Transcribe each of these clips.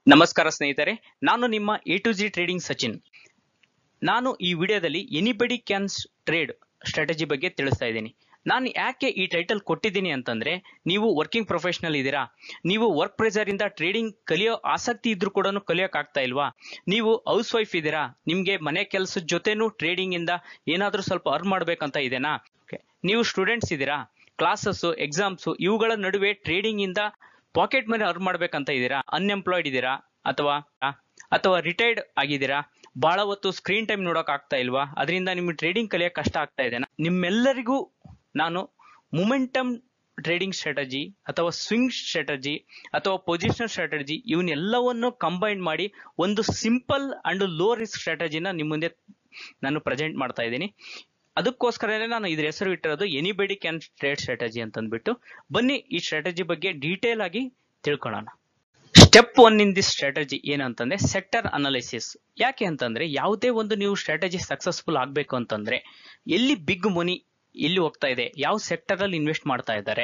ನಮಸ್ಕಾರ ಸ್ನೇಹಿತರೆ, ನಾನು ನಿಮ್ಮ A to Z trading Sachin. ನಾನು ಈ ವಿಡಿಯೋದಲ್ಲಿ ಎನಿಬಡಿ ಕ್ಯಾನ್ ಟ್ರೇಡ್ ಸ್ಟ್ರಾಟಜಿ ಬಗ್ಗೆ ತಿಳಿಸ್ತಾ ಇದ್ದೀನಿ. ನಾನು ಯಾಕೆ ಈ ಟೈಟಲ್ ಕೊಟ್ಟಿದ್ದೀನಿ ಅಂತಂದ್ರೆ, ನೀವು ವರ್ಕಿಂಗ್ ಪ್ರೊಫೆಷನಲ್ ಇದ್ದೀರಾ, ನೀವು ವರ್ಕ್ ಪ್ರೆಷರ್ ಇಂದ ಟ್ರೇಡಿಂಗ್ ಕಲಿಯೋ ಆಸಕ್ತಿ ಇದ್ರೂ ಕೂಡ ಕಲಿಯೋಕ್ ಆಗ್ತಾ ಇಲ್ವಾ, ನೀವು ಹೌಸ್ ವೈಫ್ ಇದ್ದೀರಾ, ನಿಮ್ಗೆ ಮನೆ ಕೆಲಸದ ಜೊತೆನೂ ಟ್ರೇಡಿಂಗ್ ಇಂದ ಏನಾದ್ರೂ ಸ್ವಲ್ಪ ಅರ್ನ್ ಮಾಡ್ಬೇಕಂತ ಇದೆನಾ, ನೀವು ಸ್ಟೂಡೆಂಟ್ಸ್ ಇದ್ದೀರಾ, ಕ್ಲಾಸಸ್ ಎಕ್ಸಾಮ್ಸ್ ಇವುಗಳ ನಡುವೆ ಟ್ರೇಡಿಂಗ್ ಇಂದ ಪಾಕೆಟ್ ಮನಿ ಅರ್ನ್ ಮಾಡ್ಬೇಕಂತ ಇದ್ದೀರಾ, ಅನ್ಎಂಪ್ಲಾಯ್ಡ್ ಇದ್ದೀರಾ ಅಥವಾ ರಿಟೈರ್ಡ್ ಆಗಿದ್ದೀರಾ, ಬಹಳ ಹೊತ್ತು ಸ್ಕ್ರೀನ್ ಟೈಮ್ ನೋಡಕ್ ಆಗ್ತಾ ಇಲ್ವಾ, ಅದರಿಂದ ನಿಮ್ಗೆ ಟ್ರೇಡಿಂಗ್ ಕಲಿಯಕ್ ಕಷ್ಟ ಆಗ್ತಾ ಇದೆನಾ, ನಿಮ್ಮೆಲ್ಲರಿಗೂ ನಾನು ಮೊಮೆಂಟಮ್ ಟ್ರೇಡಿಂಗ್ ಸ್ಟ್ರಾಟಜಿ ಅಥವಾ ಸ್ವಿಂಗ್ ಸ್ಟ್ರಾಟಜಿ ಅಥವಾ ಪೊಸಿಷನಲ್ ಸ್ಟ್ರಾಟಜಿ ಇವನ್ನೆಲ್ಲವನ್ನು ಕಂಬೈನ್ ಮಾಡಿ ಒಂದು ಸಿಂಪಲ್ ಅಂಡ್ ಲೋ ರಿಸ್ಕ್ ಸ್ಟ್ರಾಟಜಿನ ನಿಮ್ಮ ಮುಂದೆ ನಾನು ಪ್ರೆಸೆಂಟ್ ಮಾಡ್ತಾ ಇದ್ದೀನಿ. ಅದಕ್ಕೋಸ್ಕರನೇ ನಾನು ಇದ್ರ ಹೆಸರು ಇಟ್ಟಿರೋದು ಎನಿಬಡಿ ಕ್ಯಾನ್ ಟ್ರೇಡ್ ಸ್ಟ್ರಾಟಜಿ ಅಂತಂದ್ಬಿಟ್ಟು. ಬನ್ನಿ ಈ ಸ್ಟ್ರಾಟಜಿ ಬಗ್ಗೆ ಡೀಟೇಲ್ ಆಗಿ ತಿಳ್ಕೊಳ್ಳೋಣ. ಸ್ಟೆಪ್ 1 ಇನ್ ದಿಸ್ ಸ್ಟ್ರಾಟಜಿ ಏನಂತಂದ್ರೆ ಸೆಕ್ಟರ್ ಅನಾಲಿಸಿಸ್. ಯಾಕೆ ಅಂತಂದ್ರೆ ಯಾವುದೇ ಒಂದು ನೀವು ಸ್ಟ್ರಾಟಜಿ ಸಕ್ಸಸ್ಫುಲ್ ಆಗ್ಬೇಕು ಅಂತಂದ್ರೆ ಎಲ್ಲಿ ಬಿಗ್ ಮನಿ ಎಲ್ಲಿ ಹೋಗ್ತಾ ಇದೆ, ಯಾವ ಸೆಕ್ಟರ್ ಅಲ್ಲಿ ಇನ್ವೆಸ್ಟ್ ಮಾಡ್ತಾ ಇದ್ದಾರೆ,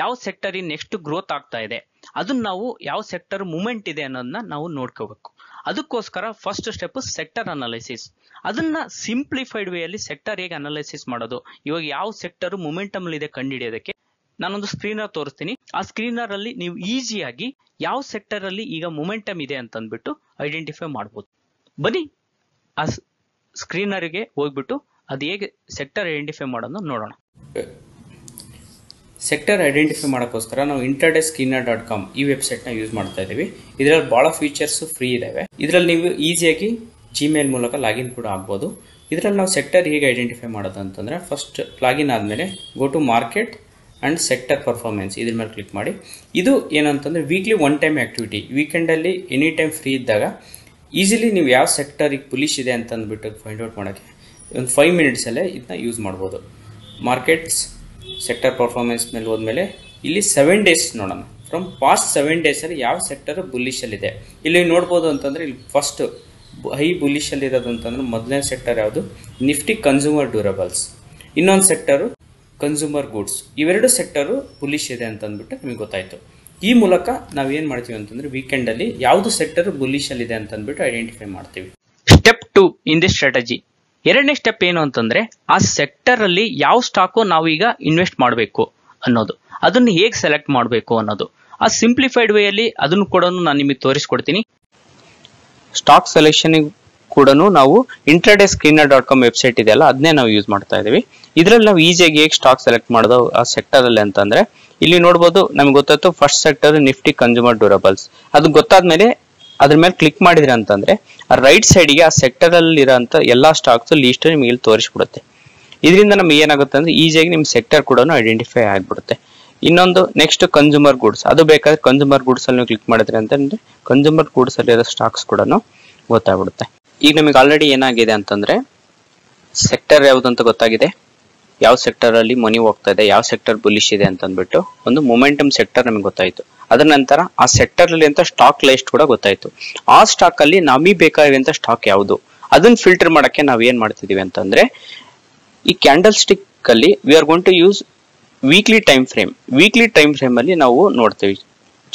ಯಾವ ಸೆಕ್ಟರ್ ನೆಕ್ಸ್ಟ್ ಗ್ರೋತ್ ಆಗ್ತಾ ಇದೆ, ಅದನ್ನ ನಾವು ಯಾವ ಸೆಕ್ಟರ್ ಮೂವ್ಮೆಂಟ್ ಇದೆ ಅನ್ನೋದನ್ನ ನಾವು ನೋಡ್ಕೋಬೇಕು. ಅದಕ್ಕೋಸ್ಕರ ಫಸ್ಟ್ ಸ್ಟೆಪ್ ಸೆಕ್ಟರ್ ಅನಾಲಿಸಿಸ್. ಅದನ್ನ ಸಿಂಪ್ಲಿಫೈಡ್ ವೇ ಅಲ್ಲಿ ಸೆಕ್ಟರ್ ಹೇಗೆ ಅನಾಲಿಸಿಸ್ ಮಾಡೋದು, ಇವಾಗ ಯಾವ ಸೆಕ್ಟರ್ ಮೊಮೆಂಟಮ್ ಇದೆ ಕಂಡುಹಿಡಿಯೋದಕ್ಕೆ ನಾನೊಂದು ಸ್ಕ್ರೀನರ್ ತೋರಿಸ್ತೀನಿ. ಆ ಸ್ಕ್ರೀನರ್ ಅಲ್ಲಿ ನೀವು ಈಸಿಯಾಗಿ ಯಾವ ಸೆಕ್ಟರ್ ಅಲ್ಲಿ ಈಗ ಮೊಮೆಂಟಮ್ ಇದೆ ಅಂತ ಅಂದ್ಬಿಟ್ಟು ಐಡೆಂಟಿಫೈ ಮಾಡಬಹುದು. ಬನ್ನಿ ಆ ಸ್ಕ್ರೀನರ್ಗೆ ಹೋಗ್ಬಿಟ್ಟು ಅದು ಹೇಗೆ ಸೆಕ್ಟರ್ ಐಡೆಂಟಿಫೈ ಮಾಡೋದು ನೋಡೋಣ. ಸೆಕ್ಟರ್ ಐಡೆಂಟಿಫೈ ಮಾಡೋಕ್ಕೋಸ್ಕರ ನಾವು intradayScreener.com ಈ ವೆಬ್ಸೈಟ್ನ ಯೂಸ್ ಮಾಡ್ತಾ ಇದ್ದೀವಿ. ಇದರಲ್ಲಿ ಭಾಳ ಫೀಚರ್ಸ್ ಫ್ರೀ ಇದಾವೆ. ಇದರಲ್ಲಿ ನೀವು ಈಸಿಯಾಗಿ ಜಿಮೇಲ್ ಮೂಲಕ ಲಾಗಿನ್ ಕೂಡ ಆಗ್ಬೋದು. ಇದರಲ್ಲಿ ನಾವು ಸೆಕ್ಟರ್ ಹೇಗೆ ಐಡೆಂಟಿಫೈ ಮಾಡೋದು ಅಂತಂದರೆ, ಫಸ್ಟ್ ಲಾಗಿನ್ ಆದಮೇಲೆ go to market and sector performance ಇದ್ರ ಮೇಲೆ ಕ್ಲಿಕ್ ಮಾಡಿ. ಇದು ಏನಂತಂದರೆ ವೀಕ್ಲಿ ಒನ್ ಟೈಮ್ ಆ್ಯಕ್ಟಿವಿಟಿ. ವೀಕೆಂಡಲ್ಲಿ ಎನಿ ಟೈಮ್ ಫ್ರೀ ಇದ್ದಾಗ ಈಸಿಲಿ ನೀವು ಯಾವ ಸೆಕ್ಟರಿಗೆ ಪುಲಿಶ್ ಇದೆ ಅಂತ ಅಂದ್ಬಿಟ್ಟು ಫೈಂಡ್ ಔಟ್ ಮಾಡೋಕ್ಕೆ ಒಂದು 5 ಮಿನಿಟ್ಸಲ್ಲೇ ಇದನ್ನ ಯೂಸ್ ಮಾಡ್ಬೋದು. ಮಾರ್ಕೆಟ್ಸ್ ಸೆಕ್ಟರ್ ಪರ್ಫಾರ್ಮೆನ್ಸ್ ಮೇಲೆ ಹೋದ್ಮೇಲೆ ಇಲ್ಲಿ 7 ಡೇಸ್ ನೋಡೋಣ. ಫ್ರಮ್ ಪಾಸ್ಟ್ 7 ಡೇಸಲ್ಲಿ ಯಾವ ಸೆಕ್ಟರ್ ಬುಲ್ಲಿಶಲ್ಲಿದೆ ಇಲ್ಲಿ ನೋಡ್ಬೋದು ಅಂತಂದರೆ, ಇಲ್ಲಿ ಫಸ್ಟ್ ಹೈ ಬುಲ್ಲಿಶಲ್ಲಿ ಇರೋದು ಅಂತಂದ್ರೆ ಮೊದಲನೇ ಸೆಕ್ಟರ್ ಯಾವುದು, ನಿಫ್ಟಿ ಕನ್ಸ್ಯೂಮರ್ ಡ್ಯೂರಬಲ್ಸ್, ಇನ್ನೊಂದು ಸೆಕ್ಟರು ಕನ್ಸ್ಯೂಮರ್ ಗುಡ್ಸ್. ಇವೆರಡು ಸೆಕ್ಟರು ಬುಲ್ಲಿಶ್ ಇದೆ ಅಂತ ಅಂದ್ಬಿಟ್ಟು ನಿಮಗೆ ಗೊತ್ತಾಯಿತು. ಈ ಮೂಲಕ ನಾವೇನು ಮಾಡ್ತೀವಿ ಅಂತಂದ್ರೆ ವೀಕೆಂಡಲ್ಲಿ ಯಾವುದು ಸೆಕ್ಟರ್ ಬುಲ್ಲಿಶಲ್ಲಿದೆ ಅಂತ ಅಂದ್ಬಿಟ್ಟು ಐಡೆಂಟಿಫೈ ಮಾಡ್ತೀವಿ. Step 2 in this strategy. ಎರಡನೇ ಸ್ಟೆಪ್ ಏನು ಅಂತಂದ್ರೆ ಆ ಸೆಕ್ಟರ್ ಅಲ್ಲಿ ಯಾವ ಸ್ಟಾಕು ನಾವು ಈಗ ಇನ್ವೆಸ್ಟ್ ಮಾಡಬೇಕು ಅನ್ನೋದು, ಅದನ್ನು ಹೇಗೆ ಸೆಲೆಕ್ಟ್ ಮಾಡಬೇಕು ಅನ್ನೋದು. ಆ ಸಿಂಪ್ಲಿಫೈಡ್ ವೇ ಅಲ್ಲಿ ಅದನ್ನು ಕೂಡ ನಾನು ನಿಮಗೆ ತೋರಿಸ್ಕೊಡ್ತೀನಿ. ಸ್ಟಾಕ್ ಸೆಲೆಕ್ಷನ್ ಕೂಡ ನಾವು intradayScreener.com ವೆಬ್ಸೈಟ್ ಇದೆಯಲ್ಲ ಅದನ್ನೇ ನಾವು ಯೂಸ್ ಮಾಡ್ತಾ ಇದೀವಿ. ಇದರಲ್ಲಿ ನಾವು ಈಸಿಯಾಗಿ ಹೇಗೆ ಸ್ಟಾಕ್ ಸೆಲೆಕ್ಟ್ ಮಾಡೋದು ಆ ಸೆಕ್ಟರ್ ಅಲ್ಲಿ ಅಂತಂದ್ರೆ, ಇಲ್ಲಿ ನೋಡಬಹುದು ನಮ್ಗೆ ಗೊತ್ತಾಯ್ತು first sector Nifty consumer durables. ಅದು ಗೊತ್ತಾದ್ಮೇಲೆ ಅದ್ರ ಮೇಲೆ ಕ್ಲಿಕ್ ಮಾಡಿದ್ರೆ ಅಂತಂದ್ರೆ ರೈಟ್ ಸೈಡ್ಗೆ ಆ ಸೆಕ್ಟರ್ ಅಲ್ಲಿ ಇರೋಂಥ ಎಲ್ಲಾ ಸ್ಟಾಕ್ಸ್ ಲೀಸ್ಟ್ ನಿಮಗೆ ಇಲ್ಲಿ ತೋರಿಸ್ಬಿಡುತ್ತೆ. ಇದರಿಂದ ನಮ್ಗೆ ಏನಾಗುತ್ತೆ ಅಂದ್ರೆ ಈಸಿಯಾಗಿ ನಿಮ್ ಸೆಕ್ಟರ್ ಕೂಡ ಐಡೆಂಟಿಫೈ ಆಗ್ಬಿಡುತ್ತೆ. ಇನ್ನೊಂದು ನೆಕ್ಸ್ಟ್ ಕನ್ಸ್ಯೂಮರ್ ಗುಡ್ಸ್. ಅದು ಬೇಕಾದ್ರೆ ಕನ್ಸ್ಯೂಮರ್ ಗುಡ್ಸ್ ಅಲ್ಲಿ ಕ್ಲಿಕ್ ಮಾಡಿದ್ರೆ ಅಂತಂದ್ರೆ ಕನ್ಸ್ಯೂಮರ್ ಗುಡ್ಸ್ ಅಲ್ಲಿ ಇರೋ ಸ್ಟಾಕ್ಸ್ ಕೂಡ ಗೊತ್ತಾಗ್ಬಿಡುತ್ತೆ. ಈಗ ನಮಗೆ ಆಲ್ರೆಡಿ ಏನಾಗಿದೆ ಅಂತಂದ್ರೆ ಸೆಕ್ಟರ್ ಯಾವ್ದು ಅಂತ ಗೊತ್ತಾಗಿದೆ, ಯಾವ ಸೆಕ್ಟರ್ ಅಲ್ಲಿ ಮನಿ ಹೋಗ್ತಾ ಇದೆ, ಯಾವ ಸೆಕ್ಟರ್ ಬುಲಿಶ್ ಇದೆ ಅಂತ ಅಂದ್ಬಿಟ್ಟು ಒಂದು ಮೊಮೆಂಟಮ್ ಸೆಕ್ಟರ್ ನಮಗೆ ಗೊತ್ತಾಯ್ತು. ಅದರ ನಂತರ ಆ ಸೆಕ್ಟರ್ ಅಲ್ಲಿ ಅಂತ ಸ್ಟಾಕ್ ಲಿಸ್ಟ್ ಕೂಡ ಗೊತ್ತಾಯ್ತು. ಆ ಸ್ಟಾಕ್ ಅಲ್ಲಿ ನಮಗೆ ಬೇಕಾಗಿರುವಂತ ಸ್ಟಾಕ್ ಯಾವುದು ಅದನ್ನ ಫಿಲ್ಟರ್ ಮಾಡಕ್ಕೆ ನಾವ್ ಏನ್ ಮಾಡ್ತಿದೀವಿ ಅಂತಂದ್ರೆ, ಈ ಕ್ಯಾಂಡಲ್ ಸ್ಟಿಕ್ ಅಲ್ಲಿ we are going to use weekly time frame. Weekly time frame ಅಲ್ಲಿ ನಾವು ನೋಡ್ತೀವಿ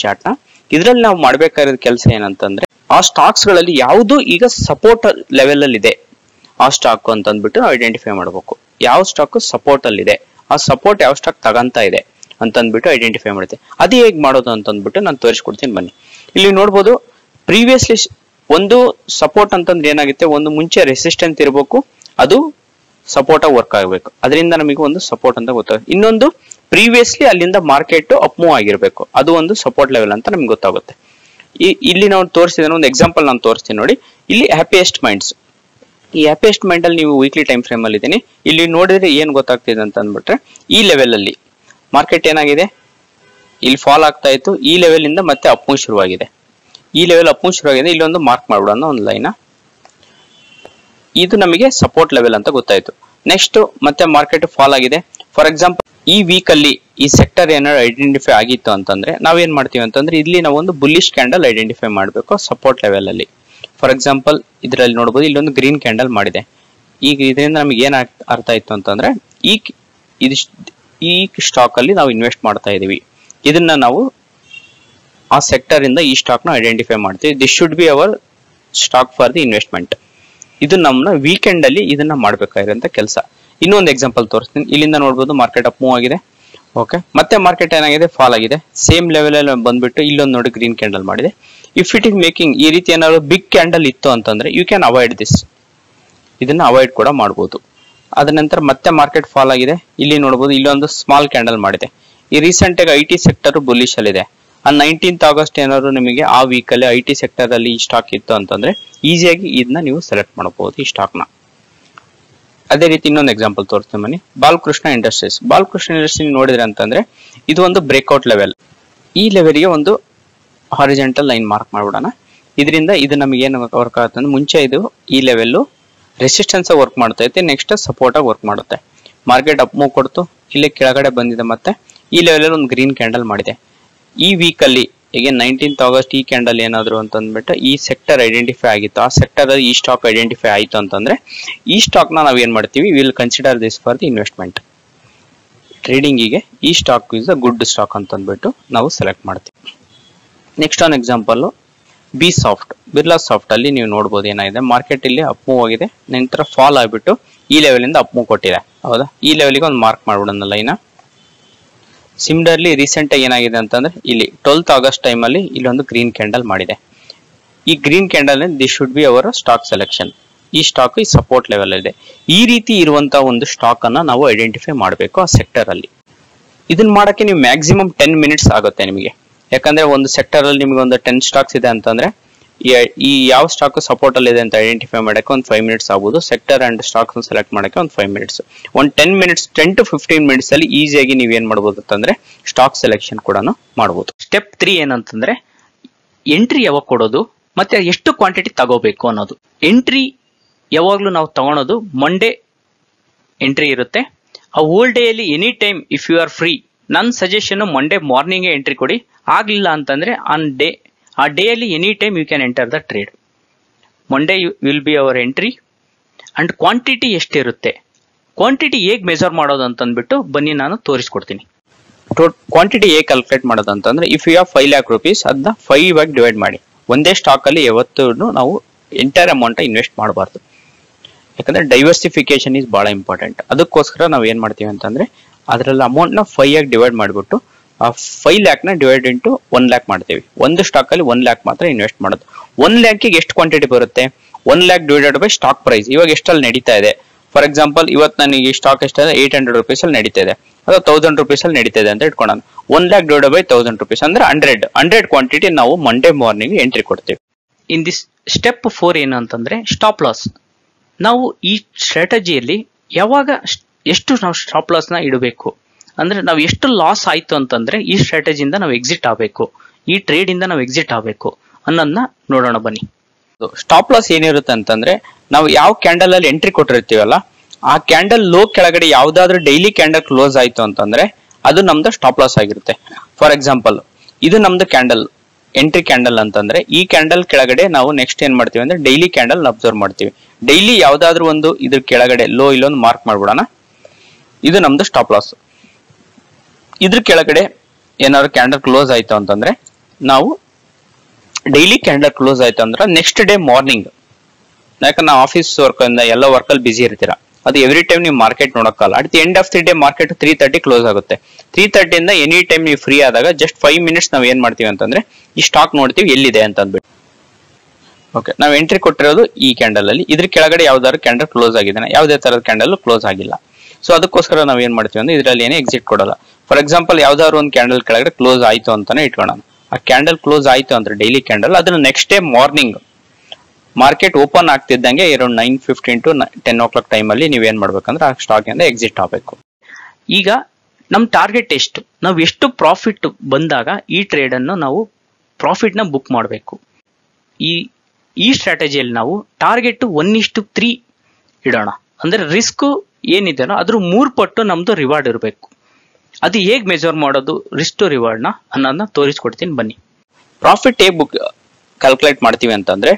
ಚಾರ್ಟ್ ನ. ಇದ್ರಲ್ಲಿ ನಾವು ಮಾಡ್ಬೇಕಾಗಿರೋ ಕೆಲಸ ಏನಂತಂದ್ರೆ, ಆ ಸ್ಟಾಕ್ಸ್ ಗಳಲ್ಲಿ ಯಾವುದು ಈಗ ಸಪೋರ್ಟ್ ಲೆವೆಲ್ ಅಲ್ಲಿ ಇದೆ ಆ ಸ್ಟಾಕ್ ಅಂತ ಅಂದ್ಬಿಟ್ಟು ನಾವು ಐಡೆಂಟಿಫೈ ಮಾಡಬೇಕು. ಯಾವ ಸ್ಟಾಕ್ ಸಪೋರ್ಟ್ ಅಲ್ಲಿ ಇದೆ, ಆ ಸಪೋರ್ಟ್ ಯಾವ ಸ್ಟಾಕ್ ತಗಂತ ಇದೆ ಅಂತ ಅಂದ್ಬಿಟ್ಟು ಐಡೆಂಟಿಫೈ ಮಾಡುತ್ತೆ. ಅದು ಹೇಗೆ ಮಾಡೋದು ಅಂತ ಅಂದ್ಬಿಟ್ಟು ನಾನು ತೋರಿಸ್ಕೊಡ್ತೀನಿ ಬನ್ನಿ. ಇಲ್ಲಿ ನೋಡ್ಬೋದು ಪ್ರೀವಿಯಸ್ಲಿ ಒಂದು ಸಪೋರ್ಟ್ ಅಂತಂದ್ರೆ ಏನಾಗುತ್ತೆ, ಒಂದು ಮುಂಚೆ ರೆಸಿಸ್ಟೆನ್ಸ್ ಇರಬೇಕು, ಅದು ಸಪೋರ್ಟ್ ಆಗಿ ವರ್ಕ್ ಆಗಬೇಕು, ಅದರಿಂದ ನಮಗೆ ಒಂದು ಸಪೋರ್ಟ್ ಅಂತ ಗೊತ್ತಾಗುತ್ತೆ. ಇನ್ನೊಂದು ಪ್ರೀವಿಯಸ್ಲಿ ಅಲ್ಲಿಂದ ಮಾರ್ಕೆಟ್ ಅಪ್ ಮೂವ್ ಆಗಿರ್ಬೇಕು, ಅದು ಒಂದು ಸಪೋರ್ಟ್ ಲೆವೆಲ್ ಅಂತ ನಮ್ಗೆ ಗೊತ್ತಾಗುತ್ತೆ. ಇಲ್ಲಿ ನಾವು ತೋರಿಸಿದ ಒಂದು ಎಕ್ಸಾಂಪಲ್ ನಾನು ತೋರಿಸ್ತೀನಿ ನೋಡಿ. ಇಲ್ಲಿ ಹ್ಯಾಪಿಯೆಸ್ಟ್ ಮೈಂಡ್ಸ್, ಈ ಹ್ಯಾಪಿಯೆಸ್ಟ್ ಮೈಂಡ್ ಅಲ್ಲಿ ನೀವು ವೀಕ್ಲಿ ಟೈಮ್ ಫ್ರೇಮ್ ಅಲ್ಲಿ ಇದೀನಿ. ಇಲ್ಲಿ ನೋಡಿದ್ರೆ ಏನ್ ಗೊತ್ತಾಗ್ತಿದೆ ಅಂತ ಅಂದ್ಬಿಟ್ರೆ, ಈ ಲೆವೆಲ್ ಅಲ್ಲಿ ಮಾರ್ಕೆಟ್ ಏನಾಗಿದೆ, ಇಲ್ಲಿ ಫಾಲ್ ಆಗ್ತಾ ಇತ್ತು, ಈ ಲೆವೆಲ್ ಇಂದ ಮತ್ತೆ ಅಪ್ ಮೂವ್ ಶುರುವಾಗಿದೆ. ಈ ಲೆವೆಲ್ ಅಪ್ ಮೂವ್ ಶುರುವಾಗಿದೆ, ಇಲ್ಲಿ ಒಂದು ಮಾರ್ಕ್ ಮಾಡ್ಬಿಡೋಣ ಒಂದು ಲೈನ್. ಇದು ನಮಗೆ ಸಪೋರ್ಟ್ ಲೆವೆಲ್ ಅಂತ ಗೊತ್ತಾಯ್ತು. ನೆಕ್ಸ್ಟ್ ಮತ್ತೆ ಮಾರ್ಕೆಟ್ ಫಾಲ್ ಆಗಿದೆ. ಫಾರ್ ಎಕ್ಸಾಂಪಲ್ ಈ ವೀಕ್ ಅಲ್ಲಿ ಈ ಸೆಕ್ಟರ್ ಏನಾದ್ರು ಐಡೆಂಟಿಫೈ ಆಗಿತ್ತು ಅಂತಂದ್ರೆ ನಾವೇನ್ ಮಾಡ್ತೀವಿ ಅಂತಂದ್ರೆ, ಇಲ್ಲಿ ನಾವು ಒಂದು ಬುಲ್ಲಿಶ್ ಕ್ಯಾಂಡಲ್ ಐಡೆಂಟಿಫೈ ಮಾಡಬೇಕು ಸಪೋರ್ಟ್ ಲೆವೆಲ್ ಅಲ್ಲಿ. ಫಾರ್ ಎಕ್ಸಾಂಪಲ್ ಇದರಲ್ಲಿ ನೋಡಬಹುದು ಇಲ್ಲೊಂದು ಗ್ರೀನ್ ಕ್ಯಾಂಡಲ್ ಮಾಡಿದೆ. ಈಗ ಇದರಿಂದ ನಮಗೆ ಏನ್ ಅರ್ಥ ಆಯ್ತು ಅಂತಂದ್ರೆ, ಈ ಸ್ಟಾಕ್ ಅಲ್ಲಿ ನಾವು ಇನ್ವೆಸ್ಟ್ ಮಾಡ್ತಾ ಇದೀವಿ, ಇದನ್ನ ನಾವು ಆ ಸೆಕ್ಟರ್ ಇಂದ ಈ ಸ್ಟಾಕ್ ನ ಐಡೆಂಟಿಫೈ ಮಾಡ್ತೀವಿ. This should be our stock for the investment. ಇದು ನಮ್ಮನ್ನ ವೀಕೆಂಡ್ ಅಲ್ಲಿ ಇದನ್ನ ಮಾಡ್ಬೇಕಾಗಿರೋಂತ ಕೆಲಸ. ಇನ್ನೊಂದು ಎಕ್ಸಾಂಪಲ್ ತೋರಿಸ್ತೀನಿ. ಇಲ್ಲಿಂದ ನೋಡ್ಬೋದು ಮಾರ್ಕೆಟ್ ಅಪ್ ಮೂವ್ ಆಗಿದೆ. ಓಕೆ, ಮತ್ತೆ ಮಾರ್ಕೆಟ್ ಏನಾಗಿದೆ, ಫಾಲ್ ಆಗಿದೆ. ಸೇಮ್ ಲೆವೆಲ್ ಅಲ್ಲಿ ಬಂದ್ಬಿಟ್ಟು ಇಲ್ಲೊಂದು ನೋಡಿ ಗ್ರೀನ್ ಕ್ಯಾಂಡಲ್ ಮಾಡಿದೆ. ಇಫ್ ಇಟ್ ಇಸ್ ಮೇಕಿಂಗ್ ಈ ರೀತಿ ಏನಾದ್ರು ಬಿಗ್ ಕ್ಯಾಂಡಲ್ ಇತ್ತು ಅಂತಂದ್ರೆ ಯು ಕ್ಯಾನ್ ಅವಾಯ್ಡ್ ದಿಸ್. ಇದನ್ನ ಅವಾಯ್ಡ್ ಕೂಡ ಮಾಡಬಹುದು. ಅದ ನಂತರ ಮತ್ತೆ ಮಾರ್ಕೆಟ್ ಫಾಲ್ ಆಗಿದೆ. ಇಲ್ಲಿ ನೋಡಬಹುದು ಇಲ್ಲೊಂದು ಸ್ಮಾಲ್ ಕ್ಯಾಂಡಲ್ ಮಾಡಿದೆ. ಈ ರೀಸೆಂಟ್ ಆಗಿ IT ಸೆಕ್ಟರ್ ಬುಲಿಶ್ ಅಲ್ಲಿ ಇದೆ. ಆ 19th ಆಗಸ್ಟ್ ಏನಾದ್ರು ನಿಮಗೆ ಆ ವೀಕ್ ಅಲ್ಲಿ IT ಸೆಕ್ಟರ್ ಅಲ್ಲಿ ಈ ಸ್ಟಾಕ್ ಇತ್ತು ಅಂತಂದ್ರೆ ಈಸಿಯಾಗಿ ಇದನ್ನ ನೀವು ಸೆಲೆಕ್ಟ್ ಮಾಡಬಹುದು ಈ ಸ್ಟಾಕ್ ನ. ಅದೇ ರೀತಿ ಇನ್ನೊಂದು ಎಕ್ಸಾಂಪಲ್ ತೋರಿಸ್ತೀನಿ ಬನ್ನಿ. ಬಾಲಕೃಷ್ಣ ಇಂಡಸ್ಟ್ರೀಸ್. ಬಾಲಕೃಷ್ಣ ಇಂಡಸ್ಟ್ರೀಸ್ ನೋಡಿದ್ರೆ ಅಂತಂದ್ರೆ ಇದು ಒಂದು ಬ್ರೇಕ್ಔಟ್ ಲೆವೆಲ್. ಈ ಲೆವೆಲ್ಗೆ ಒಂದು ಹಾರಿಜೆಂಟಲ್ ಲೈನ್ ಮಾರ್ಕ್ ಮಾಡ್ಬಿಡೋಣ. ಇದರಿಂದ ಇದು ನಮಗೆ ಏನು ವರ್ಕ್ ಆಗುತ್ತೆ ಅಂದ್ರೆ ಮುಂಚೆ ಇದು ಈ ಲೆವೆಲ್ ರೆಸಿಸ್ಟೆನ್ಸ್ ವರ್ಕ್ ಮಾಡ್ತಾ ಐತೆ, ನೆಕ್ಸ್ಟ್ ಸಪೋರ್ಟ್ ಆಗಿ ವರ್ಕ್ ಮಾಡುತ್ತೆ. ಮಾರ್ಕೆಟ್ ಅಪ್ ಮೂವ್ ಕೊಡ್ತು, ಇಲ್ಲಿ ಕೆಳಗಡೆ ಬಂದಿದೆ, ಮತ್ತೆ ಈ ಲೆವೆಲ್ ಅಲ್ಲಿ ಒಂದು ಗ್ರೀನ್ ಕ್ಯಾಂಡಲ್ ಮಾಡಿದೆ. ಈ ವೀಕ್ ಅಲ್ಲಿ ಈಗ 19th ಆಗಸ್ಟ್ ಈ ಕ್ಯಾಂಡಲ್ ಏನಾದ್ರು ಅಂತಂದ್ಬಿಟ್ಟು ಈ ಸೆಕ್ಟರ್ ಐಡೆಂಟಿಫೈ ಆಗಿತ್ತು, ಆ ಸೆಕ್ಟರ್ ಅಲ್ಲಿ ಈ ಸ್ಟಾಕ್ ಐಡೆಂಟಿಫೈ ಆಯ್ತು ಅಂತಂದ್ರೆ ಈ ಸ್ಟಾಕ್ ನ ನಾವ್ ಏನ್ ಮಾಡ್ತೀವಿ, will consider this for the investment. ಟ್ರೇಡಿಂಗಿಗೆ ಈ stock is a good stock ಅಂತಂದ್ಬಿಟ್ಟು ನಾವು ಸೆಲೆಕ್ಟ್ ಮಾಡ್ತೀವಿ. Next on example B soft. Birlasoft ಅಲ್ಲಿ ನೀವು ನೋಡಬಹುದು ಏನಾಗಿದೆ, ಮಾರ್ಕೆಟ್ ಇಲ್ಲಿ ಅಪ್ ಮೂವ್ ಆಗಿದೆ, ನಂತರ ಫಾಲ್ ಆಗ್ಬಿಟ್ಟು ಈ ಲೆವೆಲ್ ಇಂದ ಅಪ್ ಮೂವ್ ಕೊಟ್ಟಿದೆ. ಹೌದಾ, ಈ ಲೆವೆಲ್ಗೆ ಒಂದು ಮಾರ್ಕ್ ಮಾಡ್ಬಿಡೋಣ ಲೈನ್. ಸಿಮಿಲರ್ಲಿ ರೀಸೆಂಟ್ ಆಗಿ ಏನಾಗಿದೆ ಅಂತಂದ್ರೆ ಇಲ್ಲಿ 12th ಆಗಸ್ಟ್ ಟೈಮ್ ಅಲ್ಲಿ ಇಲ್ಲೊಂದು ಗ್ರೀನ್ ಕ್ಯಾಂಡಲ್ ಮಾಡಿದೆ. ಈ green candle this should be our stock selection. ಈ ಸ್ಟಾಕ್ ಈ ಸಪೋರ್ಟ್ ಲೆವೆಲ್ ಇದೆ. ಈ ರೀತಿ ಇರುವಂತಹ ಒಂದು ಸ್ಟಾಕ್ ಅನ್ನ ನಾವು ಐಡೆಂಟಿಫೈ ಮಾಡಬೇಕು ಆ ಸೆಕ್ಟರ್ ಅಲ್ಲಿ. ಇದನ್ನ ಮಾಡಕ್ಕೆ ನೀವು ಮ್ಯಾಕ್ಸಿಮಮ್ 10 ಮಿನಿಟ್ಸ್ ಆಗುತ್ತೆ ನಿಮಗೆ. ಯಾಕಂದ್ರೆ ಒಂದು ಸೆಕ್ಟರ್ ಅಲ್ಲಿ ನಿಮಗೆ ಒಂದು 10 ಸ್ಟಾಕ್ಸ್ ಇದೆ ಅಂತಂದ್ರೆ ಈ ಯಾವ ಸ್ಟಾಕ್ ಸಪೋರ್ಟ್ ಅಲ್ಲಿ ಇದೆ ಅಂತ ಐಡೆಂಟಿಫೈ ಮಾಡಕ್ಕೆ ಒಂದು 5 ಮಿನಿಟ್ಸ್ ಆಗ್ಬೋದು. ಸೆಕ್ಟರ್ ಅಂಡ್ ಸ್ಟಾಕ್ಸ್ ಸೆಲೆಕ್ಟ್ ಮಾಡಕ್ಕೆ ಒಂದು 5 ಮಿನಿಟ್ಸ್. ಒಂದು 10 to 15 ಮಿನಿಟ್ಸ್ ಅಲ್ಲಿ ಈಸಿಯಾಗಿ ನೀವು ಏನ್ ಮಾಡಬಹುದು ಅಂತಂದ್ರೆ ಸ್ಟಾಕ್ ಸೆಲೆಕ್ಷನ್ ಕೂಡ ಮಾಡಬಹುದು. ಸ್ಟೆಪ್ 3 ಏನಂತಂದ್ರೆ ಎಂಟ್ರಿ ಯಾವಾಗ ಕೊಡೋದು ಮತ್ತೆ ಎಷ್ಟು ಕ್ವಾಂಟಿಟಿ ತಗೋಬೇಕು ಅನ್ನೋದು. ಎಂಟ್ರಿ ಯಾವಾಗ್ಲೂ ನಾವು ತಗೊಳೋದು ಮಂಡೇ ಎಂಟ್ರಿ ಇರುತ್ತೆ. ಆ ಹೋಲ್ ಡೇ ಅಲ್ಲಿ any time if you are free, ನನ್ನ ಸಜೆಷನ್ ಮಂಡೇ ಮಾರ್ನಿಂಗ್ ಎಂಟ್ರಿ ಕೊಡಿ. ಆಗ್ಲಿಲ್ಲ ಅಂತಂದ್ರೆ ಆ ಡೇ ಅಲ್ಲಿ any time you can enter the trade. Monday will be our entry. And quantity ಎಷ್ಟಿರುತ್ತೆ, ಕ್ವಾಂಟಿಟಿ ಹೇಗೆ ಮೆಜರ್ ಮಾಡೋದು ಅಂತಂದ್ಬಿಟ್ಟು ಬನ್ನಿ ನಾನು ತೋರಿಸ್ಕೊಡ್ತೀನಿ. ಕ್ವಾಂಟಿಟಿ ಹೇಗೆ ಕ್ಯಾಲ್ಕುಲೇಟ್ ಮಾಡೋದು ಅಂತಂದ್ರೆ if you have 5 lakh rupees ಅದನ್ನ 5 ಆಗಿ ಡಿವೈಡ್ ಮಾಡಿ. ಒಂದೇ ಸ್ಟಾಕ್ ಅಲ್ಲಿ ಯಾವತ್ತೂ ನಾವು ಎಂಟೈರ್ ಅಮೌಂಟ್ ಇನ್ವೆಸ್ಟ್ ಮಾಡಬಾರ್ದು. ಯಾಕಂದ್ರೆ ಡೈವರ್ಸಿಫಿಕೇಶನ್ ಇಸ್ ಬಹಳ ಇಂಪಾರ್ಟೆಂಟ್. ಅದಕ್ಕೋಸ್ಕರ ನಾವು ಏನ್ ಮಾಡ್ತೀವಿ ಅಂತಂದ್ರೆ ಅದರಲ್ಲಿ ಅಮೌಂಟ್ ನ 5 ಆಗಿ ಡಿವೈಡ್ ಮಾಡಿಬಿಟ್ಟು ಆ 5 lakh ನ ಡಿವೈಡ್ ಇಂಟು 1 lakh ಮಾಡ್ತೀವಿ. ಒಂದು ಸ್ಟಾಕ್ ಅಲ್ಲಿ 1 lakh ಮಾತ್ರ ಇನ್ವೆಸ್ಟ್ ಮಾಡೋದು. 1 lakh ಗೆ ಎಷ್ಟು ಕ್ವಾಂಟಿಟಿ ಬರುತ್ತೆ, 1 lakh divided by stock price. ಇವಾಗ ಎಷ್ಟಲ್ಲಿ ನಡೀತಾ ಇದೆ, ಫಾರ್ ಎಕ್ಸಾಂಪಲ್ ಇವತ್ತು ನನಗೆ ಸ್ಟಾಕ್ ಎಷ್ಟಿದೆ 800 rupees ಅಲ್ಲಿ ನಡೀತಾ ಇದೆ, ಅಥವಾ 1000 rupees ಅಲ್ಲಿ ನಡೀತಾ ಇದೆ ಅಂತ ಇಟ್ಕೊಳ್ಳೋಣ. 1 lakh ಡಿವೈಡೆಡ್ ಬೈ 1000 rupees ಅಂದ್ರೆ 100 ಕ್ವಾಂಟಿಟಿ ನಾವು ಮಂಡೇ ಮಾರ್ನಿಂಗ್ ಎಂಟ್ರಿ ಕೊಡ್ತೀವಿ. ಇನ್ ದಿಸ್ ಸ್ಟೆಪ್ 4 ಏನು ಅಂತಂದ್ರೆ ಸ್ಟಾಪ್ ಲಾಸ್. ನಾವು ಈ ಸ್ಟ್ರಾಟಜಿಯಲ್ಲಿ ಯಾವಾಗ ಎಷ್ಟು ನಾವು ಸ್ಟಾಪ್ ಲಾಸ್ ನ ಇಡಬೇಕು ಅಂದ್ರೆ ನಾವು ಎಷ್ಟು ಲಾಸ್ ಆಯ್ತು ಅಂತಂದ್ರೆ ಈ ಸ್ಟ್ರಾಟಜಿಯಿಂದ ನಾವು ಎಕ್ಸಿಟ್ ಆಗಬೇಕು, ಈ ಟ್ರೇಡ್ ಇಂದ ನಾವು ಎಕ್ಸಿಟ್ ಆಗಬೇಕು ಅನ್ನೋದನ್ನ ನೋಡೋಣ ಬನ್ನಿ. ಸ್ಟಾಪ್ ಲಾಸ್ ಏನಿರುತ್ತೆ ಅಂತಂದ್ರೆ ನಾವು ಯಾವ ಕ್ಯಾಂಡಲ್ ಅಲ್ಲಿ ಎಂಟ್ರಿ ಕೊಟ್ಟಿರ್ತೀವಲ್ಲ ಆ ಕ್ಯಾಂಡಲ್ ಲೋ ಕೆಳಗಡೆ ಯಾವ್ದಾದ್ರು ಡೈಲಿ ಕ್ಯಾಂಡಲ್ ಕ್ಲೋಸ್ ಆಯ್ತು ಅಂತಂದ್ರೆ ಅದು ನಮ್ದು ಸ್ಟಾಪ್ ಲಾಸ್ ಆಗಿರುತ್ತೆ. ಫಾರ್ ಎಕ್ಸಾಂಪಲ್ ಇದು ನಮ್ದು ಕ್ಯಾಂಡಲ್ ಎಂಟ್ರಿ ಕ್ಯಾಂಡಲ್ ಅಂತಂದ್ರೆ ಈ ಕ್ಯಾಂಡಲ್ ಕೆಳಗಡೆ ನಾವು ನೆಕ್ಸ್ಟ್ ಏನ್ ಮಾಡ್ತೀವಿ ಅಂದ್ರೆ ಡೈಲಿ ಕ್ಯಾಂಡಲ್ ಅಬ್ಸರ್ವ್ ಮಾಡ್ತೀವಿ. ಡೈಲಿ ಯಾವ್ದಾದ್ರು ಒಂದು ಇದ್ರ ಕೆಳಗಡೆ ಲೋ ಇಲ್ಲೊಂದು ಮಾರ್ಕ್ ಮಾಡ್ಬಿಡೋಣ. ಇದು ನಮ್ದು ಸ್ಟಾಪ್ ಲಾಸ್. ಇದ್ರ ಕೆಳಗಡೆ ಏನಾದ್ರು ಕ್ಯಾಂಡಲ್ ಕ್ಲೋಸ್ ಆಯ್ತು ಅಂತಂದ್ರೆ ನಾವು ಡೈಲಿ ಕ್ಯಾಂಡಲ್ ಕ್ಲೋಸ್ ಆಯ್ತು ಅಂದ್ರೆ ನೆಕ್ಸ್ಟ್ ಡೇ ಮಾರ್ನಿಂಗ್, ಯಾಕಂದ್ರೆ ನಾವು ಆಫೀಸ್ ವರ್ಕ್ ಇಂದ ಎಲ್ಲ ವರ್ಕ್ ಅಲ್ಲಿ ಬಿಸಿ ಇರ್ತೀರಾ, ಅದು ಎವ್ರಿ ಟೈಮ್ ನೀವು ಮಾರ್ಕೆಟ್ ನೋಡಕ್ಕಲ್ಲ. At the end of the day market 3:30 close ಆಗುತ್ತೆ. 3:30 ಇಂದ ಎನಿ ಟೈಮ್ ನೀವು ಫ್ರೀ ಆದಾಗ ಜಸ್ಟ್ 5 ಮಿನಿಟ್ಸ್ ನಾವು ಏನ್ ಮಾಡ್ತೀವಿ ಅಂತಂದ್ರೆ ಈ ಸ್ಟಾಕ್ ನೋಡ್ತೀವಿ ಎಲ್ಲಿದೆ ಅಂತ ಅಂದ್ಬಿಟ್ಟು. ಓಕೆ, ನಾವು ಎಂಟ್ರಿ ಕೊಟ್ಟಿರೋದು ಈ ಕ್ಯಾಂಡಲ್ ಅಲ್ಲಿ. ಇದ್ರ ಕೆಳಗಡೆ ಯಾವ್ದಾದ್ರು ಕ್ಯಾಂಡಲ್ ಕ್ಲೋಸ್ ಆಗಿದೆ, ಯಾವುದೇ ತರದ ಕ್ಯಾಂಡಲ್ ಕ್ಲೋಸ್ ಆಗಿಲ್ಲ. ಸೊ ಅದಕ್ಕೋಸ್ಕರ ನಾವ್ ಏನ್ ಮಾಡ್ತೀವಿ ಅಂದ್ರೆ ಇದ್ರಲ್ಲಿ ಏನೇ ಎಕ್ಸಿಟ್ ಕೊಡಲ್ಲ. ಫಾರ್ ಎಕ್ಸಾಂಪಲ್ ಯಾವ್ದಾದ್ರು ಒಂದು ಕ್ಯಾಂಡಲ್ ಕೆಳಗಡೆ ಕ್ಲೋಸ್ ಆಯ್ತು ಅಂತಾನೆ ಇಟ್ಕೊಳ್ಳೋಣ. ಆ ಕ್ಯಾಂಡಲ್ ಕ್ಲೋಸ್ ಆಯ್ತು ಅಂದ್ರೆ ಡೈಲಿ ಕ್ಯಾಂಡಲ್, ಅದನ್ನ next day morning market open ಆಗ್ತಿದ್ದಂಗೆ ಅರೌಂಡ್ 9:15 to 10 o'clock ಟೈಮ್ ಅಲ್ಲಿ ನೀವೇನ್ ಮಾಡ್ಬೇಕಂದ್ರೆ ಆ ಸ್ಟಾಕ್ ಇಂದ ಎಕ್ಸಿಟ್ ಆಗಬೇಕು. ಈಗ ನಮ್ ಟಾರ್ಗೆಟ್ ಎಷ್ಟು, ನಾವು ಎಷ್ಟು ಪ್ರಾಫಿಟ್ ಬಂದಾಗ ಈ ಟ್ರೇಡ್ ಅನ್ನು ನಾವು ಪ್ರಾಫಿಟ್ ನ ಬುಕ್ ಮಾಡಬೇಕು. ಈ ಸ್ಟ್ರಾಟಜಿಯಲ್ಲಿ ನಾವು ಟಾರ್ಗೆಟ್ 1:3 ಇಡೋಣ. ಅಂದ್ರೆ ರಿಸ್ಕ್ ಏನಿದೆನೋ ಅದ್ರ 3 ಪಟ್ಟು ನಮ್ದು ರಿವಾರ್ಡ್ ಇರಬೇಕು. ಅದು ಹೇಗ್ ಮೆಜರ್ ಮಾಡೋದು ರಿಸ್ಕ್ ಟು ರಿವಾರ್ಡ್ ನ ಅನ್ನೋದನ್ನ ತೋರಿಸ್ಕೊಡ್ತೀನಿ ಬನ್ನಿ. ಪ್ರಾಫಿಟ್ ಹೇಗ್ ಬುಕ್ ಕ್ಯಾಲ್ಕುಲೇಟ್ ಮಾಡ್ತೀವಿ ಅಂತಂದ್ರೆ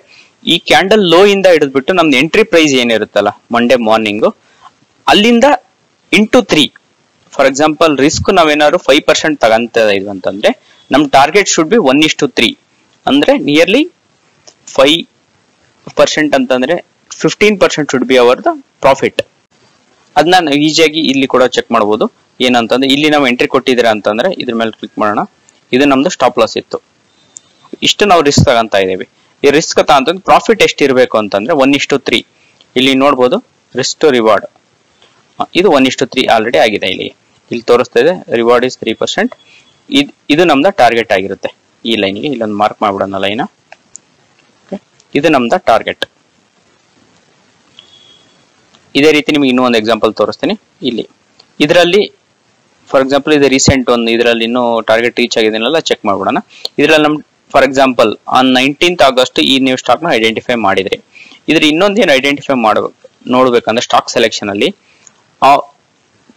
ಈ ಕ್ಯಾಂಡಲ್ ಲೋ ಇಂದ ಹಿಡಿದ್ಬಿಟ್ಟು ನಮ್ದು ಎಂಟ್ರಿ ಪ್ರೈಸ್ ಏನಿರುತ್ತಲ್ಲ ಮಂಡೇ ಮಾರ್ನಿಂಗ್ ಅಲ್ಲಿಂದ ಇಂಟು 3. ಫಾರ್ ಎಕ್ಸಾಂಪಲ್ ರಿಸ್ಕ್ ನಾವೇನಾದ್ರು 5% ತಗಂತ ಇದೀವಿ ಅಂತಂದ್ರೆ ನಮ್ ಟಾರ್ಗೆಟ್ ಶುಡ್ ಬಿ 1:3 ಅಂದ್ರೆ ನಿಯರ್ಲಿ 5% ಅಂತಂದ್ರೆ 15% should be our the profit. ಅದನ್ನ ನಾವು ಈಸಿಯಾಗಿ ಇಲ್ಲಿ ಕೂಡ ಚೆಕ್ ಮಾಡಬಹುದು. ಏನಂತಂದ್ರೆ ಇಲ್ಲಿ ನಾವು ಎಂಟ್ರಿ ಕೊಟ್ಟಿದ್ದೀರಾ ಅಂತಂದ್ರೆ ಇದ್ರ ಮೇಲೆ ಕ್ಲಿಕ್ ಮಾಡೋಣ. ಇದು ನಮ್ದು ಸ್ಟಾಪ್ ಲಾಸ್ ಇತ್ತು. ಇಷ್ಟು ನಾವು ರಿಸ್ಕ್ ತಗೊಂತ ಇದೀವಿ. ಈ ರಿಸ್ಕ್ ಅಂತಂದ್ರೆ ಪ್ರಾಫಿಟ್ ಎಷ್ಟು ಇರಬೇಕು ಅಂತಂದ್ರೆ 1:3. ಇಲ್ಲಿ ನೋಡ್ಬೋದು ರಿಸ್ಕ್ ಟು ರಿವಾರ್ಡ್ ಇದು 1:3 ಆಲ್ರೆಡಿ ಆಗಿದೆ. ಇಲ್ಲಿ ತೋರಿಸ್ತಾ ಇದೆ ರಿವಾರ್ಡ್ ಇಸ್ 3%. ಇದು ನಮ್ದ ಟಾರ್ಗೆಟ್ ಆಗಿರುತ್ತೆ. ಈ ಲೈನ್ಗೆ ಇಲ್ಲೊಂದು ಮಾರ್ಕ್ ಮಾಡ್ಬಿಡೋಣ ಲೈನ್. ಇದು ನಮ್ದ ಟಾರ್ಗೆಟ್. ಇದೇ ರೀತಿ ನಿಮ್ಗೆ ಇನ್ನೂ ಒಂದು ಎಕ್ಸಾಂಪಲ್ ತೋರಿಸ್ತೀನಿ. ಇಲ್ಲಿ ಇದರಲ್ಲಿ ಫಾರ್ ಎಕ್ಸಾಂಪಲ್ ಇದು ರೀಸೆಂಟ್ ಒಂದು ಇದರಲ್ಲಿ ಇನ್ನೂ ಟಾರ್ಗೆಟ್ ರೀಚ್ ಆಗಿದೆನಲ್ಲ ಚೆಕ್ ಮಾಡ್ಬಿಡೋಣ. ಇದರಲ್ಲಿ ನಮ್ for example on 19th August ಈ ನೀವು ಸ್ಟಾಕ್ ನ ಐಡೆಂಟಿಫೈ ಮಾಡಿದ್ರಿ. ಇದ್ರ ಇನ್ನೊಂದೇನು ಐಡೆಂಟಿಫೈ ನೋಡ್ಬೇಕಂದ್ರೆ ಸ್ಟಾಕ್ ಸೆಲೆಕ್ಷನ್ ಅಲ್ಲಿ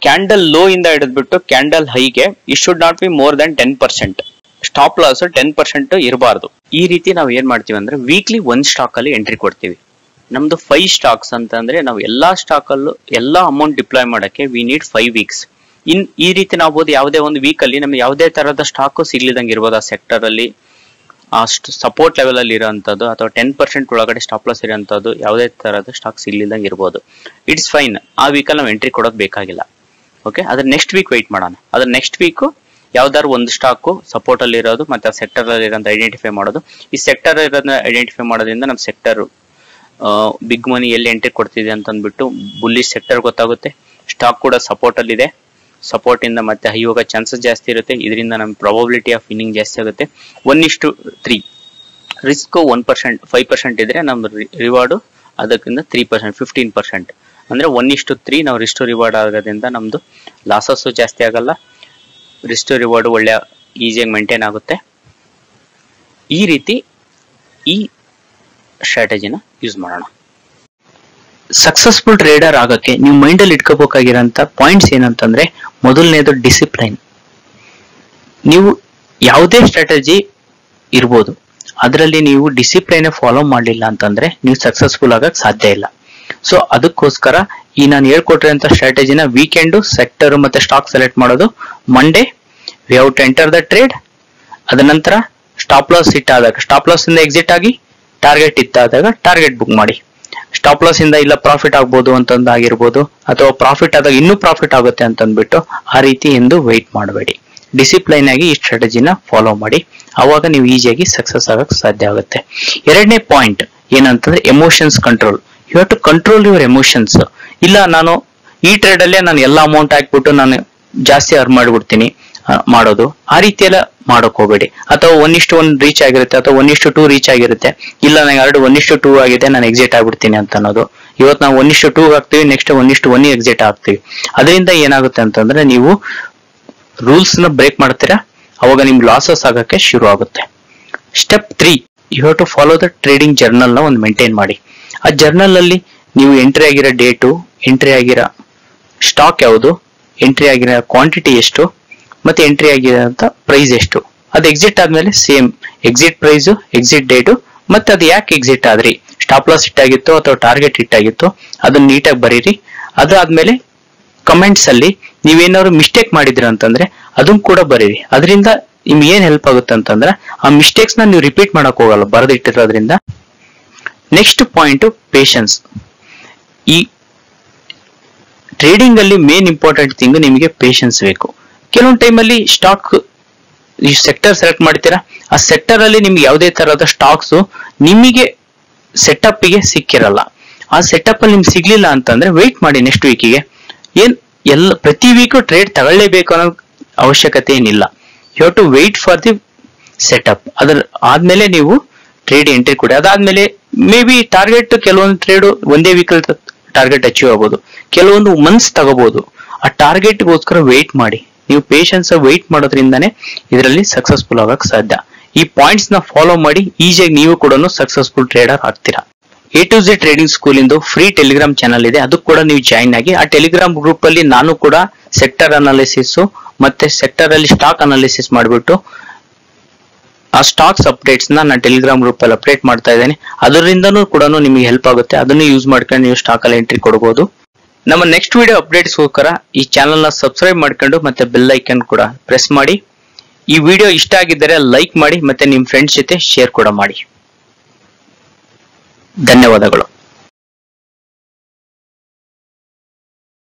ಕ್ಯಾಂಡಲ್ ಲೋ ಇಂದ ಹಿಡಿದ್ಬಿಟ್ಟು ಕ್ಯಾಂಡಲ್ ಹೈಗೆ it should not be more than 10%. Stop loss 10% ಇರಬಾರ್ದು. ಈ ರೀತಿ ನಾವು ಏನ್ ಮಾಡ್ತೀವಿ ಅಂದ್ರೆ ವೀಕ್ಲಿ ಒಂದ್ ಸ್ಟಾಕ್ ಅಲ್ಲಿ ಎಂಟ್ರಿ ಕೊಡ್ತೀವಿ. ನಮ್ದು 5 ಸ್ಟಾಕ್ಸ್ ಅಂತಂದ್ರೆ ನಾವು ಎಲ್ಲಾ ಸ್ಟಾಕ್ ಅಲ್ಲೂ ಎಲ್ಲಾ ಅಮೌಂಟ್ ಡಿಪ್ಲಾಯ್ ಮಾಡಕ್ಕೆ ವಿ ನೀಡ್ 5 weeks. ಈ ರೀತಿ ನಾವು ಯಾವುದೇ ಒಂದು ವೀಕ್ ಅಲ್ಲಿ ನಮ್ಗೆ ಯಾವುದೇ ತರಹದ ಸ್ಟಾಕ್ ಸಿಗ್ಲಿದಂಗೆ ಇರ್ಬೋದು. ಆ ಸೆಕ್ಟರ್ ಅಲ್ಲಿ ಅಷ್ಟು ಸಪೋರ್ಟ್ ಲೆವೆಲ್ ಅಲ್ಲಿ ಇರೋಂಥದ್ದು ಅಥವಾ 10% ಒಳಗಡೆ ಸ್ಟಾಪ್ ಲಾಸ್ ಇರೋಂಥದ್ದು ಯಾವುದೇ ತರಹದ ಸ್ಟಾಕ್ ಸಿಗ್ಲಿದಂಗೆ ಇರ್ಬೋದು. It's fine. ಆ ವೀಕಲ್ಲಿ ನಾವು ಎಂಟ್ರಿ ಕೊಡೋದು ಬೇಕಾಗಿಲ್ಲ. ಓಕೆ, ಅದ್ರ ನೆಕ್ಸ್ಟ್ ವೀಕ್ ವೆಯ್ಟ್ ಮಾಡೋಣ. ಅದ್ರ ನೆಕ್ಸ್ಟ್ ವೀಕ್ ಯಾವ್ದಾದ್ರು ಒಂದು ಸ್ಟಾಕ್ ಸಪೋರ್ಟ್ ಅಲ್ಲಿ ಇರೋದು ಮತ್ತೆ ಆ ಸೆಕ್ಟರ್ ಅಲ್ಲಿ ಇರೋದು ಐಡೆಂಟಿಫೈ ಮಾಡೋದು. ಈ ಸೆಕ್ಟರ್ ಇರೋದನ್ನ ಐಡೆಂಟಿಫೈ ಮಾಡೋದ್ರಿಂದ ನಮ್ಮ ಸೆಕ್ಟರ್ ಬಿಗ್ ಮನಿ ಎಲ್ಲಿ ಎಂಟ್ರಿ ಕೊಡ್ತಿದೆ ಅಂತ ಅಂದ್ಬಿಟ್ಟು ಬುಲ್ಲಿಶ್ ಸೆಕ್ಟರ್ ಗೊತ್ತಾಗುತ್ತೆ. ಸ್ಟಾಕ್ ಕೂಡ ಸಪೋರ್ಟ್ ಅಲ್ಲಿ ಇದೆ. ಸಪೋರ್ಟ್ ಇಂದ ಮತ್ತೆ ಹೈ ಹೋಗೋ ಚಾನ್ಸಸ್ ಜಾಸ್ತಿ ಇರುತ್ತೆ. ಇದರಿಂದ ನಮ್ಮ ಪ್ರಾಬಬಿಲಿಟಿ ಆಫ್ ವಿನ್ನಿಂಗ್ ಜಾಸ್ತಿ ಆಗುತ್ತೆ. 1:3 ರಿಸ್ಕ್ 1%, 5% ಇದ್ರೆ ನಮ್ದು ರಿವಾರ್ಡ್ ಅದಕ್ಕಿಂತ 3%, 15%. ಅಂದ್ರೆ 1:3 ನಾವು ರಿಸ್ಕ್ ಟು ರಿವಾರ್ಡ್ ಆಗೋದ್ರಿಂದ ನಮ್ದು ಲಾಸಸ್ ಜಾಸ್ತಿ ಆಗಲ್ಲ. ರಿಸ್ಕ್ ಟು ರಿವಾರ್ಡ್ ಒಳ್ಳೆ ಈಸಿಯಾಗಿ ಮೇಂಟೈನ್ ಆಗುತ್ತೆ. ಈ ರೀತಿ ಈ ಸ್ಟ್ರಾಟಜಿನ ಯೂಸ್ ಮಾಡೋಣ. ಸಕ್ಸಸ್ಫುಲ್ ಟ್ರೇಡರ್ ಆಗಕ್ಕೆ ನೀವು ಮೈಂಡ್ ಅಲ್ಲಿ ಇಟ್ಕೋಬೇಕಾಗಿರೋಂತ ಪಾಯಿಂಟ್ಸ್ ಏನಂತಂದ್ರೆ ಮೊದಲನೇದು ಡಿಸಿಪ್ಲೈನ್. ನೀವು ಯಾವುದೇ ಸ್ಟ್ರಾಟಜಿ ಇರ್ಬೋದು, ಅದರಲ್ಲಿ ನೀವು ಡಿಸಿಪ್ಲೈನ್ ಫಾಲೋ ಮಾಡಲಿಲ್ಲ ಅಂತಂದ್ರೆ ನೀವು ಸಕ್ಸಸ್ಫುಲ್ ಆಗಕ್ ಸಾಧ್ಯ ಇಲ್ಲ. ಸೊ ಅದಕ್ಕೋಸ್ಕರ ಈ ನಾನು ಹೇಳ್ಕೊಟ್ಟಿರೋಂಥ ಸ್ಟ್ರಾಟಜಿನ ವೀಕೆಂಡ್ ಸೆಕ್ಟರ್ ಮತ್ತೆ ಸ್ಟಾಕ್ ಸೆಲೆಕ್ಟ್ ಮಾಡೋದು. Monday we have to enter the trade. ಅದ ನಂತರ ಸ್ಟಾಪ್ ಲಾಸ್ ಹಿಟ್ ಆದಾಗ ಸ್ಟಾಪ್ ಲಾಸ್ ಇಂದ ಎಕ್ಸಿಟ್ ಆಗಿ ಟಾರ್ಗೆಟ್ ಇತ್ತಾದಾಗ ಟಾರ್ಗೆಟ್ ಬುಕ್ ಮಾಡಿ. ಸ್ಟಾಪ್ ಲಾಸ್ ಇಂದ ಇಲ್ಲ ಪ್ರಾಫಿಟ್ ಆಗ್ಬೋದು ಅಂತಂದು ಆಗಿರ್ಬೋದು, ಅಥವಾ ಪ್ರಾಫಿಟ್ ಆದಾಗ ಇನ್ನೂ ಪ್ರಾಫಿಟ್ ಆಗುತ್ತೆ ಅಂತಂದ್ಬಿಟ್ಟು ಆ ರೀತಿ ಎಂದು ವೆಯ್ಟ್ ಮಾಡಬೇಡಿ. ಡಿಸಿಪ್ಲೈನ್ ಆಗಿ ಈ ಸ್ಟ್ರಾಟಜಿನ ಫಾಲೋ ಮಾಡಿ. ಅವಾಗ ನೀವು ಈಸಿಯಾಗಿ ಸಕ್ಸಸ್ ಆಗಕ್ಕೆ ಸಾಧ್ಯ ಆಗುತ್ತೆ. ಎರಡನೇ ಪಾಯಿಂಟ್ ಏನಂತಂದ್ರೆ emotions control. You have to control your emotions. ಇಲ್ಲ ನಾನು ಈ ಟ್ರೇಡ್ ಅಲ್ಲೇ ನಾನು ಎಲ್ಲ ಅಮೌಂಟ್ ಹಾಕ್ಬಿಟ್ಟು ನಾನು ಜಾಸ್ತಿ ಅರ್ನ್ ಮಾಡಿಬಿಡ್ತೀನಿ ಮಾಡೋದು, ಆ ರೀತಿ ಎಲ್ಲ ಮಾಡೋಕ್ ಹೋಗಬೇಡಿ. ಅಥವಾ 1:1 ರೀಚ್ ಆಗಿರುತ್ತೆ ಅಥವಾ 1:2 ರೀಚ್ ಆಗಿರುತ್ತೆ. ಇಲ್ಲ ನನಗೆ ಆಲ್ರೆಡಿ 1:2 ಆಗಿದೆ ನಾನು ಎಕ್ಸಿಟ್ ಆಗ್ಬಿಡ್ತೀನಿ ಅಂತ ಅನ್ನೋದು. ಇವತ್ತು ನಾವು 1:2 ಹಾಕ್ತಿವಿ, ನೆಕ್ಸ್ಟ್ 1:1 ಎಕ್ಸಿಟ್ ಆಗ್ತೀವಿ. ಅದರಿಂದ ಏನಾಗುತ್ತೆ ಅಂತಂದ್ರೆ ನೀವು ರೂಲ್ಸ್ ನ ಬ್ರೇಕ್ ಮಾಡ್ತೀರಾ. ಅವಾಗ ನಿಮ್ಗೆ ಲಾಸಸ್ ಆಗಕ್ಕೆ ಶುರು ಆಗುತ್ತೆ. Step 3, you have to follow the trading journal ನ ಒಂದು ಮೇಂಟೈನ್ ಮಾಡಿ. ಆ ಜರ್ನಲ್ ಅಲ್ಲಿ ನೀವು ಎಂಟ್ರಿ ಆಗಿರೋ ಡೇಟು, ಎಂಟ್ರಿ ಆಗಿರೋ ಸ್ಟಾಕ್ ಯಾವುದು, ಎಂಟ್ರಿ ಆಗಿರೋ ಕ್ವಾಂಟಿಟಿ ಎಷ್ಟು, ಮತ್ತೆ ಎಂಟ್ರಿ ಆಗಿರೋ ಪ್ರೈಸ್ ಎಷ್ಟು, ಅದು ಎಕ್ಸಿಟ್ ಆದ್ಮೇಲೆ same exit price, exit date, ಮತ್ತೆ ಅದು ಯಾಕೆ ಎಕ್ಸಿಟ್ ಆದ್ರಿ, ಸ್ಟಾಪ್ ಲಾಸ್ ಹಿಟ್ ಆಗಿತ್ತು ಅಥವಾ ಟಾರ್ಗೆಟ್ ಹಿಟ್ ಆಗಿತ್ತು, ಅದನ್ನ ನೀಟಾಗಿ ಬರೀರಿ. ಅದಾದ್ಮೇಲೆ ಕಮೆಂಟ್ಸ್ ಅಲ್ಲಿ ನೀವೇನಾದ್ರು ಮಿಸ್ಟೇಕ್ ಮಾಡಿದ್ರಿ ಅಂತಂದ್ರೆ ಅದನ್ನ ಕೂಡ ಬರೀರಿ. ಅದರಿಂದ ನಿಮ್ಗೆ ಏನ್ ಹೆಲ್ಪ್ ಆಗುತ್ತೆ ಅಂತಂದ್ರೆ ಆ ಮಿಸ್ಟೇಕ್ಸ್ ನ ನೀವು ರಿಪೀಟ್ ಮಾಡಕ್ ಹೋಗಲ್ಲ ಬರೆದಿಟ್ಟಿರೋದ್ರಿಂದ. Next point patience. ಈ ಟ್ರೇಡಿಂಗ್ ಅಲ್ಲಿ ಮೇನ್ ಇಂಪಾರ್ಟೆಂಟ್ ಥಿಂಗ್ ನಿಮಗೆ ಪೇಷನ್ಸ್ ಬೇಕು. ಕೆಲವೊಂದು ಟೈಮಲ್ಲಿ ಸ್ಟಾಕ್ ಈ ಸೆಕ್ಟರ್ ಸೆಲೆಕ್ಟ್ ಮಾಡ್ತೀರಾ, ಆ ಸೆಕ್ಟರ್ ಅಲ್ಲಿ ನಿಮ್ಗೆ ಯಾವುದೇ ತರಹದ ಸ್ಟಾಕ್ಸ್ ನಿಮಗೆ ಸೆಟಪ್ ಗೆ ಸಿಕ್ಕಿರಲ್ಲ. ಆ ಸೆಟಪ್ ಅಲ್ಲಿ ನಿಮ್ಗೆ ಸಿಗ್ಲಿಲ್ಲ ಅಂತಂದ್ರೆ ವೆಯ್ಟ್ ಮಾಡಿ ನೆಕ್ಸ್ಟ್ ವೀಕಿಗೆ. ಪ್ರತಿ ವೀಕ್ ಟ್ರೇಡ್ ತಗೊಳ್ಳೇಬೇಕು ಅನ್ನೋ ಅವಶ್ಯಕತೆ ಏನಿಲ್ಲ. You have to wait for the setup. ಅದ್ರ ಆದ್ಮೇಲೆ ನೀವು ಟ್ರೇಡ್ ಎಂಟ್ರಿ ಕೊಡಿ. ಅದಾದ್ಮೇಲೆ ಮೇ ಬಿ ಟಾರ್ಗೆಟ್ ಕೆಲವೊಂದು ಟ್ರೇಡ್ ಒಂದೇ ವೀಕಲ್ ಟಾರ್ಗೆಟ್ ಅಚೀವ್ ಆಗ್ಬೋದು, ಕೆಲವೊಂದು ಮಂತ್ಸ್ ತಗೋಬಹುದು. ಆ ಟಾರ್ಗೆಟ್ಗೋಸ್ಕರ ವೆಯ್ಟ್ ಮಾಡಿ. ನೀವು ಪೇಷನ್ಸ್ ವೆಯ್ಟ್ ಮಾಡೋದ್ರಿಂದಾನೇ ಇದರಲ್ಲಿ ಸಕ್ಸಸ್ಫುಲ್ ಆಗಕ್ ಸಾಧ್ಯ. ಈ ಪಾಯಿಂಟ್ಸ್ ನ ಫಾಲೋ ಮಾಡಿ ಈಸಿಯಾಗಿ ನೀವು ಕೂಡ ಸಕ್ಸಸ್ಫುಲ್ ಟ್ರೇಡರ್ ಆಗ್ತೀರಾ. A to Z trading school ಇಂದು ಫ್ರೀ ಟೆಲಿಗ್ರಾಮ್ ಚಾನಲ್ ಇದೆ, ಅದು ಕೂಡ ನೀವು ಜಾಯಿನ್ ಆಗಿ. ಆ ಟೆಲಿಗ್ರಾಮ್ ಗ್ರೂಪ್ ಅಲ್ಲಿ ನಾನು ಕೂಡ ಸೆಕ್ಟರ್ ಅನಾಲಿಸಿಸ್ ಮತ್ತೆ ಸೆಕ್ಟರ್ ಅಲ್ಲಿ ಸ್ಟಾಕ್ ಅನಾಲಿಸಿಸ್ ಮಾಡಿಬಿಟ್ಟು ಆ ಸ್ಟಾಕ್ಸ್ ಅಪ್ಡೇಟ್ಸ್ ನಾನು ಟೆಲಿಗ್ರಾಮ್ ಗ್ರೂಪ್ ಅಲ್ಲಿ ಅಪ್ಡೇಟ್ ಮಾಡ್ತಾ ಇದ್ದೇನೆ. ಅದರಿಂದನೂ ಕೂಡ ನಿಮಗೆ ಹೆಲ್ಪ್ ಆಗುತ್ತೆ. ಅದನ್ನು ಯೂಸ್ ಮಾಡ್ಕೊಂಡು ನೀವು ಸ್ಟಾಕ್ ಅಲ್ಲಿ ಎಂಟ್ರಿ ಕೊಡಬಹುದು. ನಮ್ಮ ನೆಕ್ಸ್ಟ್ ವಿಡಿಯೋ ಅಪ್ಡೇಟ್ಸ್ಗೋಸ್ಕರ ಈ ಚಾನಲ್ ನ ಸಬ್ಸ್ಕ್ರೈಬ್ ಮಾಡ್ಕೊಂಡು ಮತ್ತೆ ಬೆಲ್ ಐಕನ್ ಕೂಡ ಪ್ರೆಸ್ ಮಾಡಿ. ಈ ವಿಡಿಯೋ ಇಷ್ಟ ಆಗಿದ್ದರೆ ಲೈಕ್ ಮಾಡಿ ಮತ್ತೆ ನಿಮ್ಮ ಫ್ರೆಂಡ್ಸ್ ಜೊತೆ ಶೇರ್ ಕೂಡ ಮಾಡಿ. ಧನ್ಯವಾದಗಳು.